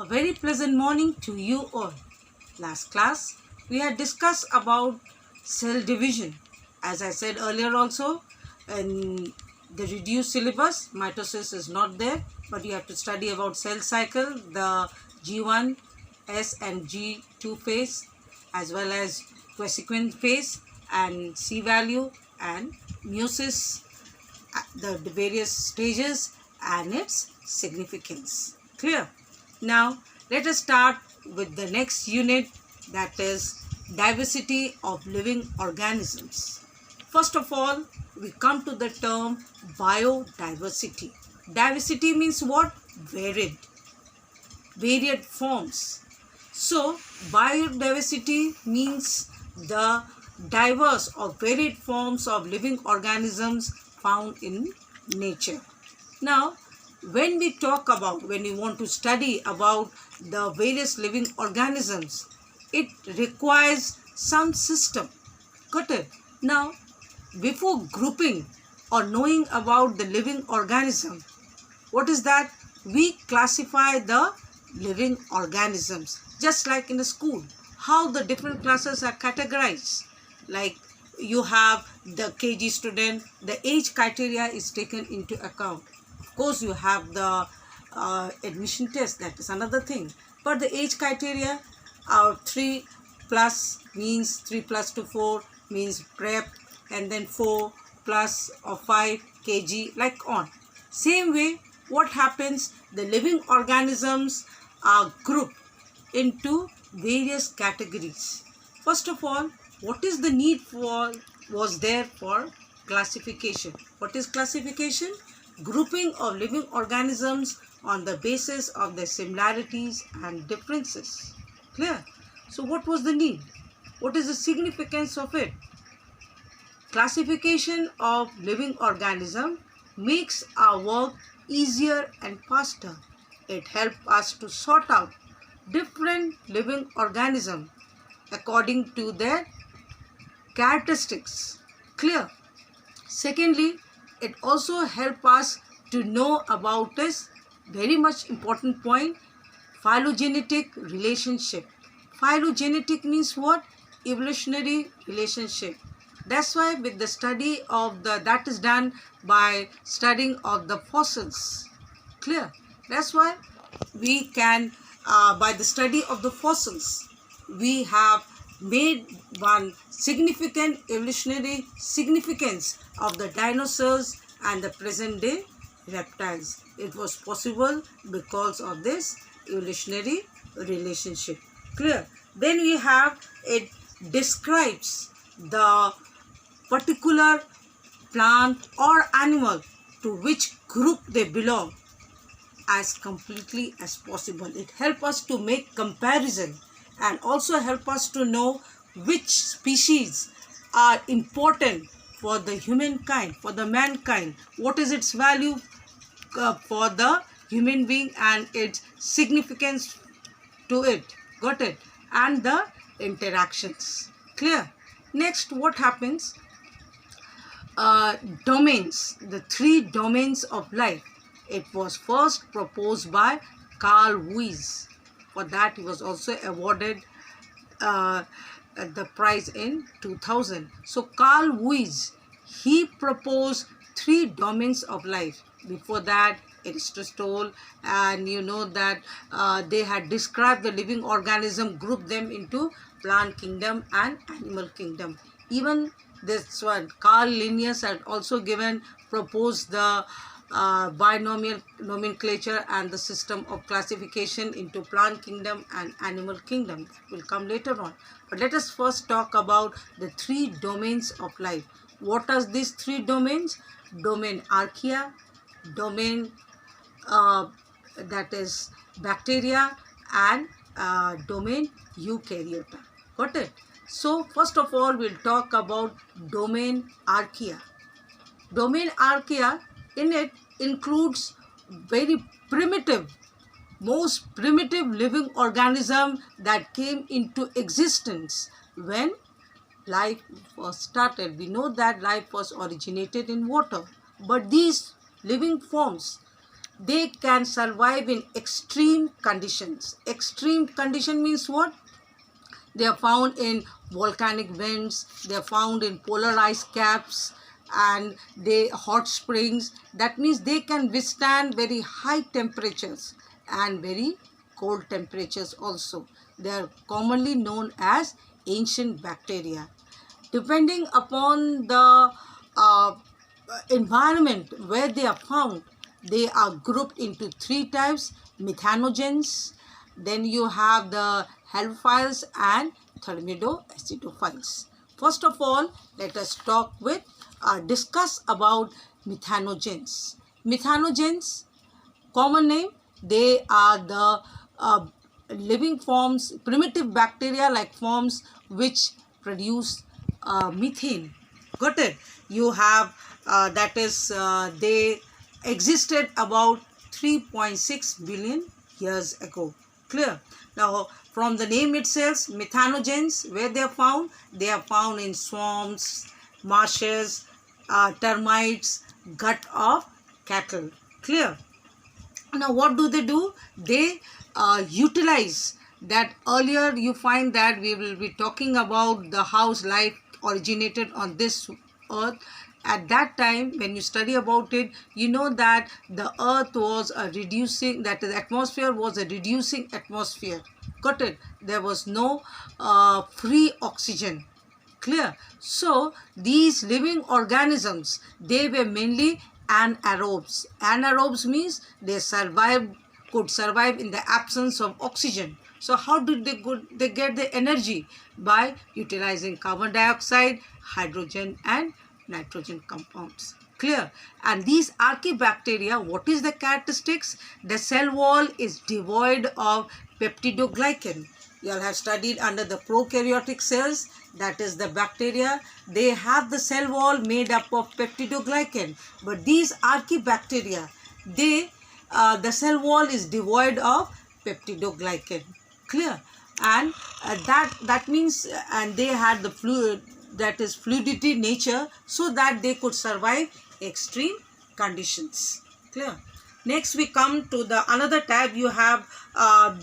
A very pleasant morning to you all. Last class, we had discussed about cell division. As I said earlier also, in the reduced syllabus, mitosis is not there, but you have to study about cell cycle, the G1, S and G2 phase, as well as consequent phase and C value and meiosis, the various stages and its significance. Clear? Now, let us start with the next unit, that is diversity of living organisms. First of all, we come to the term biodiversity. Diversity means what? Varied forms. So, biodiversity means the diverse or varied forms of living organisms found in nature. Now, when we want to study about the various living organisms, it requires some system. Got it? Now, before grouping or knowing about the living organism, what is that? We classify the living organisms, just like in the school, how the different classes are categorized. Like you have the KG student, the age criteria is taken into account. Of course, you have the admission test, that is another thing. But the age criteria are 3 plus means 3 plus to 4 means prep, and then 4 plus or 5 kg, like on. Same way, what happens? The living organisms are grouped into various categories. First of all, what is the need was there for classification? What is classification? Grouping of living organisms on the basis of their similarities and differences. Clear? So what was the need? What is the significance of it? Classification of living organism makes our work easier and faster. It helps us to sort out different living organisms according to their characteristics. Clear? Secondly, it also helps us to know about this very much important point, phylogenetic relationship. Phylogenetic means what? Evolutionary relationship. That's why with the study of that is done by studying of the fossils. Clear? That's why we can, by the study of the fossils, we have made one significant evolutionary significance of the dinosaurs and the present day reptiles. It was possible because of this evolutionary relationship. Clear? Then we have, it describes the particular plant or animal to which group they belong as completely as possible. It helps us to make comparison and also help us to know which species are important for the humankind, for the mankind. What is its value for the human being and its significance to it. Got it? And the interactions. Clear? Next, what happens? Domains, the 3 domains of life. It was first proposed by Carl Weiss. For that, he was also awarded the prize in 2000. So Carl Weiss, he proposed 3 domains of life. Before that, Aristotle, and you know that they had described the living organism, grouped them into plant kingdom and animal kingdom. Even this one, Carl Linnaeus, had also proposed the binomial nomenclature and the system of classification into plant kingdom and animal kingdom. That will come later on. But let us first talk about the 3 domains of life. What are these 3 domains? Domain archaea, domain that is bacteria, and domain eukaryota. Got it? So first of all, we'll talk about domain archaea. Domain archaea, in it includes very primitive, most primitive living organism that came into existence when life was started. We know that life was originated in water, but these living forms they can survive in extreme conditions. Extreme condition means what? They are found in volcanic vents, they are found in polar ice caps, and they hot springs. That means they can withstand very high temperatures and very cold temperatures also. They are commonly known as ancient bacteria. Depending upon the environment where they are found, they are grouped into three types: methanogens, then you have the halophiles and thermidoacidophiles. First of all, let us discuss about methanogens. Methanogens, common name, they are the living forms, primitive bacteria like forms which produce methane. Got it? You have they existed about 3.6 billion years ago. Clear? Now, from the name itself, methanogens, where they are found? They are found in swamps, marshes, termites, gut of cattle. Clear? Now, what do? They utilize that. Earlier you find that we will be talking about the house life originated on this earth. At that time, when you study about it, you know that the earth was a reducing, that the atmosphere was a reducing atmosphere. Got it? There was no free oxygen. Clear? So these living organisms, they were mainly anaerobes. Anaerobes means could survive in the absence of oxygen. So how did they get the energy? By utilizing carbon dioxide, hydrogen and nitrogen compounds. Clear? And these archaebacteria, what is the characteristics? The cell wall is devoid of peptidoglycan. You all have studied under the prokaryotic cells, that is the bacteria. They have the cell wall made up of peptidoglycan. But these archaebacteria, the cell wall is devoid of peptidoglycan. Clear? And that means, and they had the fluid, that is fluidity nature, so that they could survive extreme conditions. Clear? Next we come to the another type. You have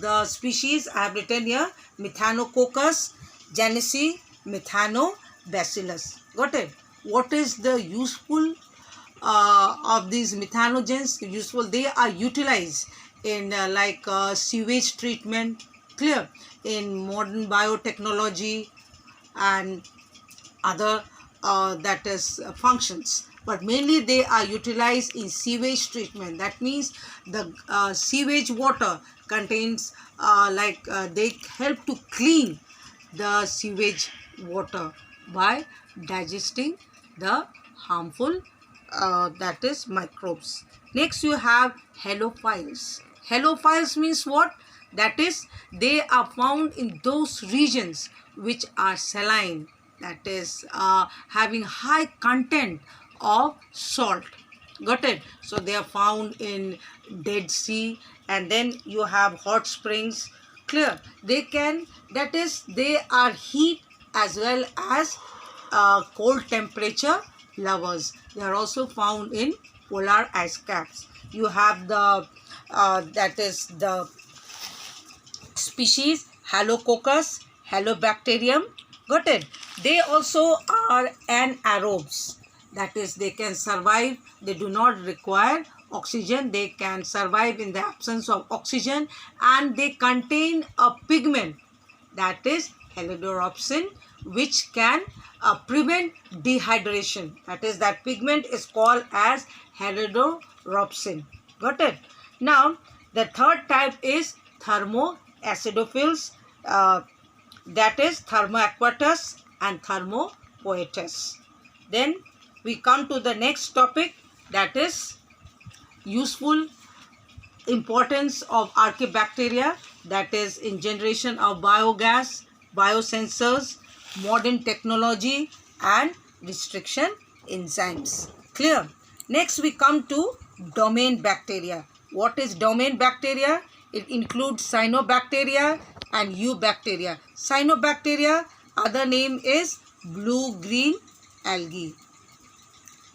the species I have written here: Methanococcus, genesi Methanobacillus. Got it? What is the useful of these methanogens? Useful, they are utilized in sewage treatment. Clear? In modern biotechnology and other functions, but mainly they are utilized in sewage treatment. That means the sewage water contains they help to clean the sewage water by digesting the harmful microbes. Next you have halophiles. Halophiles means what? That is, they are found in those regions which are saline, that is having high content of salt. Got it? So they are found in Dead Sea, and then you have hot springs. Clear? They are heat as well as cold temperature lovers. They are also found in polar ice caps. You have the species Halococcus, Halobacterium. Got it? They also are anaerobes. That is, they can survive. They do not require oxygen. They can survive in the absence of oxygen, and they contain a pigment, that is helidorrhopsin, which can prevent dehydration. That is, that pigment is called as helidorrhopsin. Got it? Now, the third type is thermoacidophils. That is Thermoaquatus and Thermopoetus. Then we come to the next topic, that is useful importance of archaebacteria, that is in generation of biogas, biosensors, modern technology and restriction enzymes. Clear? Next we come to domain bacteria. What is domain bacteria? It includes cyanobacteria and eubacteria. Cyanobacteria, other name is blue-green algae.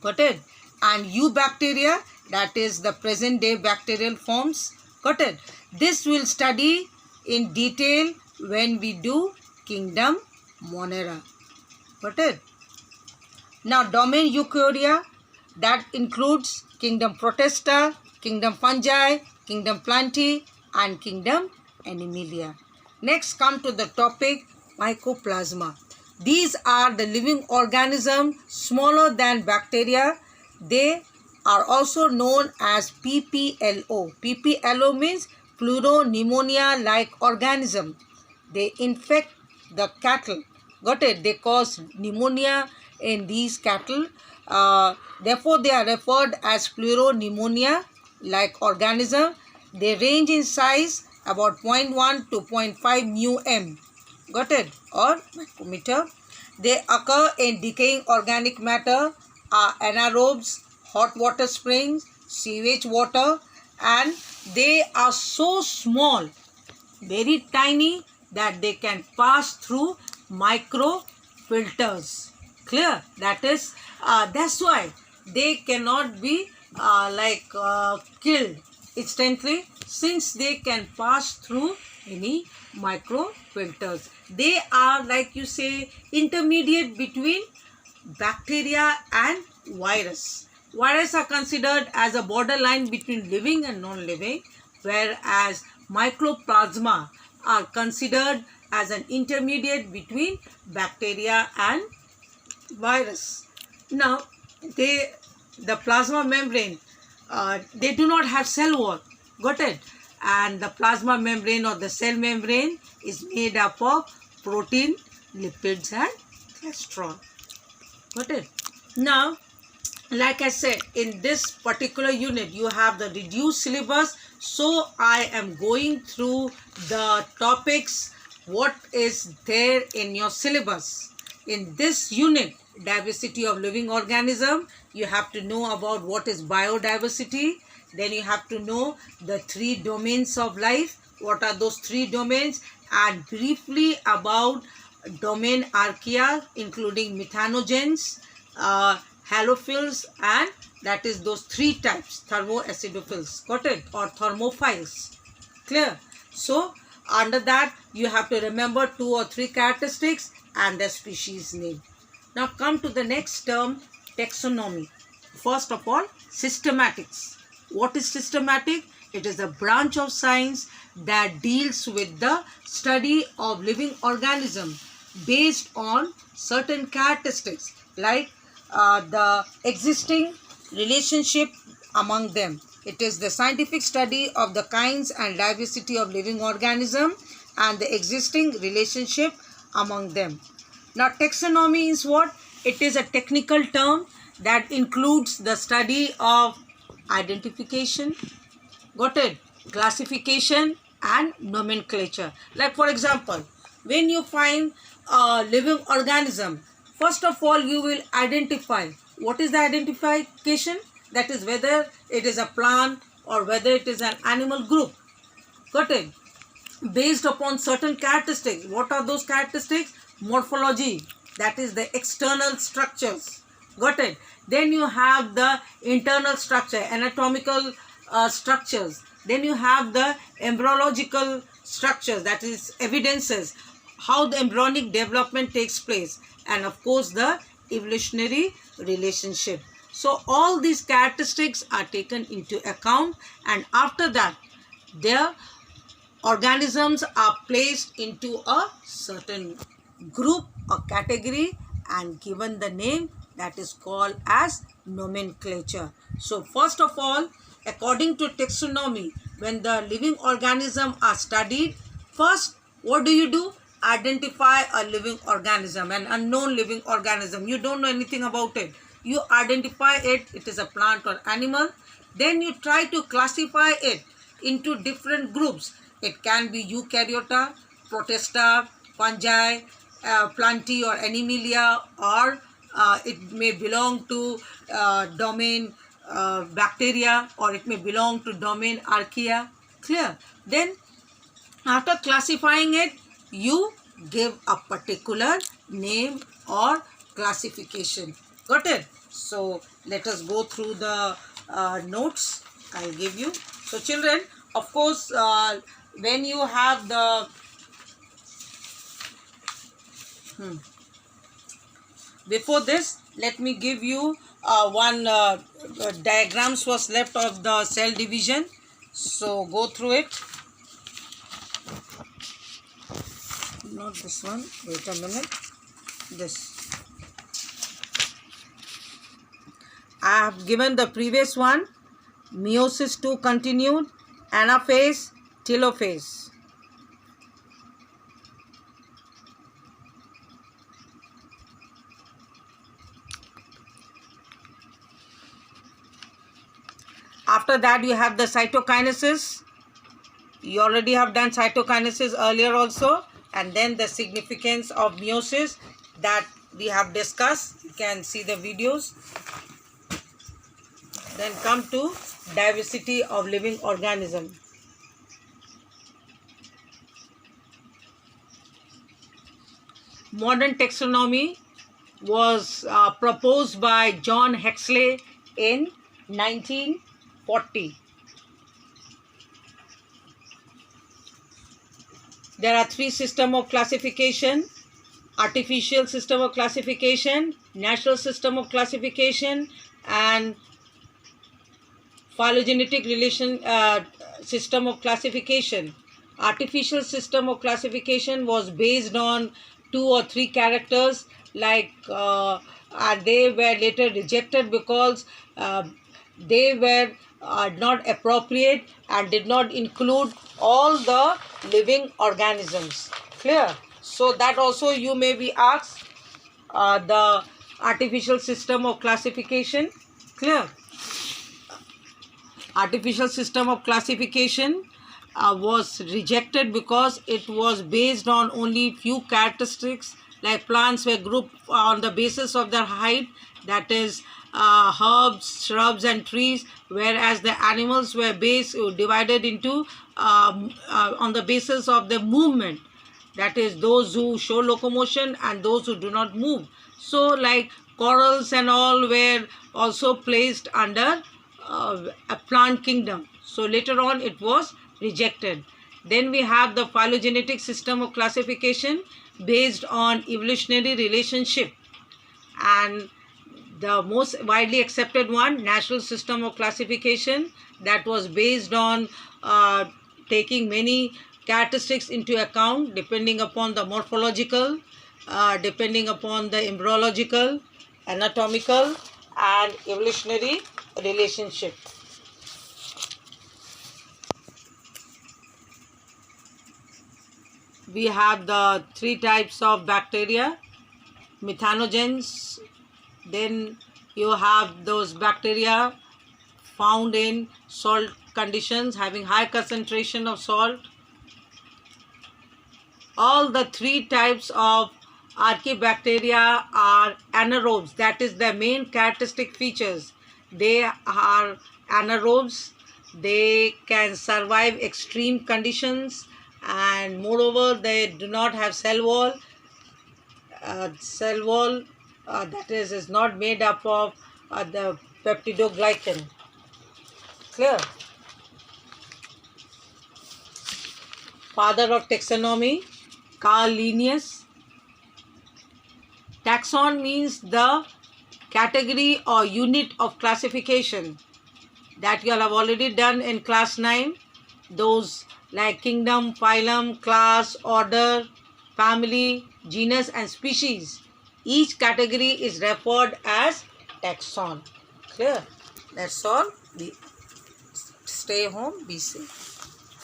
Got it? And eubacteria, that is the present day bacterial forms. Got it? This will study in detail when we do kingdom Monera. Got it? Now domain Eukarya, that includes kingdom Protista, kingdom Fungi, kingdom Plantae and kingdom Animalia. Next come to the topic Mycoplasma. These are the living organisms smaller than bacteria. They are also known as PPLO. PPLO means pleuropneumonia-like organism. They infect the cattle. Got it? They cause pneumonia in these cattle. Therefore, they are referred as pleuropneumonia-like organism. They range in size about 0.1 to 0.5 μm. Got it? Or micrometer. They occur in decaying organic matter, anaerobes, hot water springs, sewage water, and they are so small, very tiny, that they can pass through microfilters. Clear? That's why they cannot be killed instantly, since they can pass through any microfilters. They are, like you say, intermediate between bacteria and virus. Viruses are considered as a borderline between living and non-living, whereas mycoplasma are considered as an intermediate between bacteria and virus. Now, the plasma membrane, they do not have cell wall. Got it? And the plasma membrane or the cell membrane is made up of protein, lipids and cholesterol. Got it? Now, like I said, in this particular unit, you have the reduced syllabus. So, I am going through the topics, what is there in your syllabus. In this unit, diversity of living organism, you have to know about what is biodiversity. Then you have to know the 3 domains of life. What are those 3 domains? And briefly about domain archaea, including methanogens, halophils, and that is those 3 types, thermoacidophils, got it, or thermophiles. Clear? So under that you have to remember 2 or 3 characteristics and the species name. Now come to the next term, taxonomy. First of all, systematics. What is systematic? It is a branch of science that deals with the study of living organism based on certain characteristics, like the existing relationship among them. It is the scientific study of the kinds and diversity of living organism and the existing relationship among them. Now, taxonomy is what? It is a technical term that includes the study of identification, got it, classification and nomenclature. Like for example, when you find a living organism, first of all you will identify. What is the identification? That is whether it is a plant or whether it is an animal group. Got it? Based upon certain characteristics. What are those characteristics? Morphology, that is the external structures. Got it? Then you have the internal structure, anatomical structures. Then you have the embryological structures, that is evidences, how the embryonic development takes place, and of course the evolutionary relationship. So all these characteristics are taken into account, and after that their organisms are placed into a certain group or category and given the name that is called as nomenclature. So first of all, according to taxonomy, when the living organism are studied, first what do? Identify a living organism, an unknown living organism. You don't know anything about it. You identify it, it is a plant or animal. Then you try to classify it into different groups. It can be Eukaryota, Protista, Fungi, Plantae or Animalia, or it may belong to domain bacteria, or it may belong to domain archaea. Clear? Then after classifying it, you give a particular name or classification. Got it? So let us go through the notes I'll give you. So children, of course, when you have the before this, let me give you one diagrams was left of the cell division. So go through it. Not this one. Wait a minute. This. I have given the previous one. Meiosis 2 continued, anaphase, telophase. After that, you have the cytokinesis. You already have done cytokinesis earlier also. And then the significance of meiosis that we have discussed. You can see the videos. Then come to diversity of living organism. Modern taxonomy was proposed by John Huxley in 1940. There are three systems of classification: artificial system of classification, natural system of classification, and phylogenetic system of classification. Artificial system of classification was based on 2 or 3 characters, like they were later rejected because they were not appropriate and did not include all the living organisms. Clear? So that also you may be asked, the artificial system of classification. Clear? Artificial system of classification was rejected because it was based on only few characteristics, like plants were grouped on the basis of their height, that is herbs, shrubs and trees, whereas the animals were divided into on the basis of the movement, that is those who show locomotion and those who do not move. So like corals and all were also placed under a plant kingdom. So later on it was rejected. Then we have the phylogenetic system of classification based on evolutionary relationship, and the most widely accepted one, natural system of classification, that was based on taking many characteristics into account depending upon the morphological, depending upon the embryological, anatomical and evolutionary relationship. We have the 3 types of bacteria: methanogens, then you have those bacteria found in salt conditions having high concentration of salt. All the 3 types of archaebacteria are anaerobes, that is the main characteristic features. They are anaerobes, they can survive extreme conditions, and moreover they do not have cell wall. That is not made up of the peptidoglycan. Clear? Father of taxonomy, Carl Linnaeus. Taxon means the category or unit of classification that you all have already done in class 9. Those like kingdom, phylum, class, order, family, genus and species. Each category is referred as taxon. Clear? That's all. Stay home, be safe.